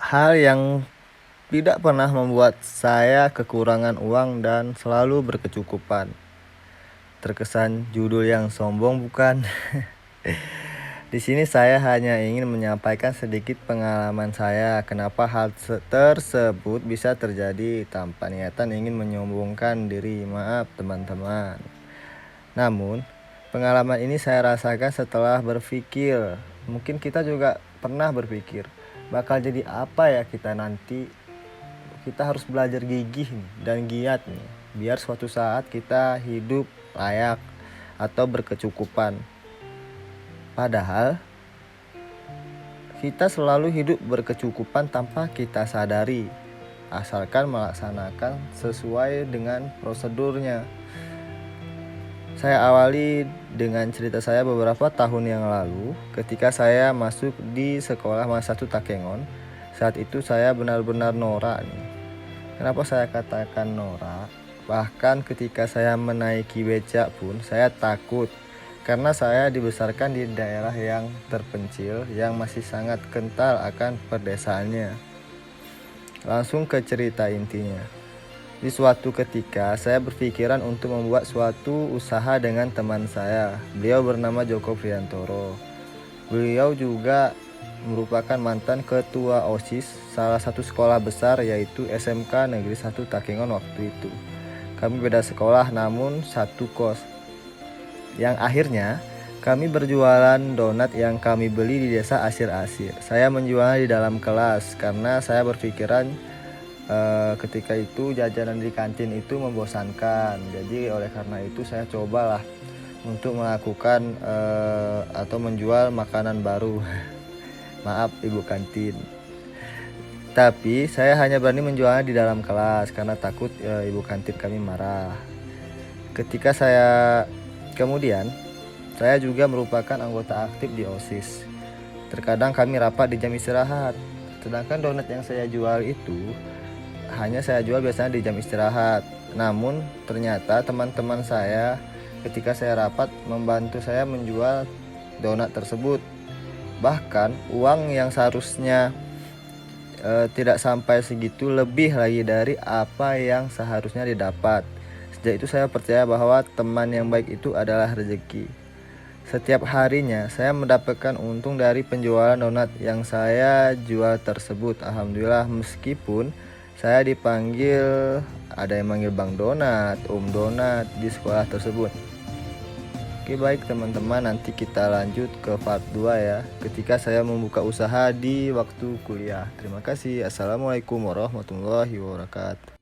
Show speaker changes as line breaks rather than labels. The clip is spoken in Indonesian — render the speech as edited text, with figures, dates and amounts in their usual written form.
Hal yang tidak pernah membuat saya kekurangan uang dan selalu berkecukupan. Terkesan judul yang sombong, bukan? Di sini saya hanya ingin menyampaikan sedikit pengalaman saya kenapa hal tersebut bisa terjadi tanpa niatan ingin menyombongkan diri. Maaf teman-teman. Namun, pengalaman ini saya rasakan setelah berpikir. Mungkin kita juga pernah berpikir, bakal jadi apa ya kita nanti. Kita harus belajar gigih nih, dan giat nih, biar suatu saat kita hidup layak atau berkecukupan. Padahal kita selalu hidup berkecukupan tanpa kita sadari, asalkan melaksanakan sesuai dengan prosedurnya. Saya awali dengan cerita saya beberapa tahun yang lalu ketika saya masuk di sekolah Mas 1 Takengon. Saat itu saya benar-benar norak nih. Kenapa saya katakan norak? Bahkan ketika saya menaiki becak pun saya takut, karena saya dibesarkan di daerah yang terpencil yang masih sangat kental akan perdesaannya. Langsung ke cerita intinya. Di suatu ketika saya berpikiran untuk membuat suatu usaha dengan teman saya. Beliau bernama Joko Priantoro. Beliau juga merupakan mantan ketua OSIS salah satu sekolah besar, yaitu SMK Negeri 1 Takengon waktu itu. Kami beda sekolah namun satu kos. Yang akhirnya kami berjualan donat yang kami beli di desa Asir-Asir. Saya menjualnya di dalam kelas karena saya berpikiran ketika itu jajanan di kantin itu membosankan. Jadi oleh karena itu saya cobalah untuk melakukan atau menjual makanan baru. Maaf ibu kantin. Tapi saya hanya berani menjualnya di dalam kelas karena takut ibu kantin kami marah. Kemudian saya juga merupakan anggota aktif di OSIS. Terkadang kami rapat di jam istirahat. Sedangkan donat yang saya jual itu hanya saya jual biasanya di jam istirahat. Namun ternyata teman-teman saya ketika saya rapat membantu saya menjual donat tersebut. Bahkan uang yang seharusnya tidak sampai segitu, lebih lagi dari apa yang seharusnya didapat. Sejak itu saya percaya bahwa teman yang baik itu adalah rezeki. Setiap harinya saya mendapatkan untung dari penjualan donat yang saya jual tersebut. Alhamdulillah, meskipun saya dipanggil, ada yang manggil Bang Donat, Om Donat di sekolah tersebut. Oke baik teman-teman, nanti kita lanjut ke part 2 ya, ketika saya membuka usaha di waktu kuliah. Terima kasih. Assalamualaikum warahmatullahi wabarakatuh.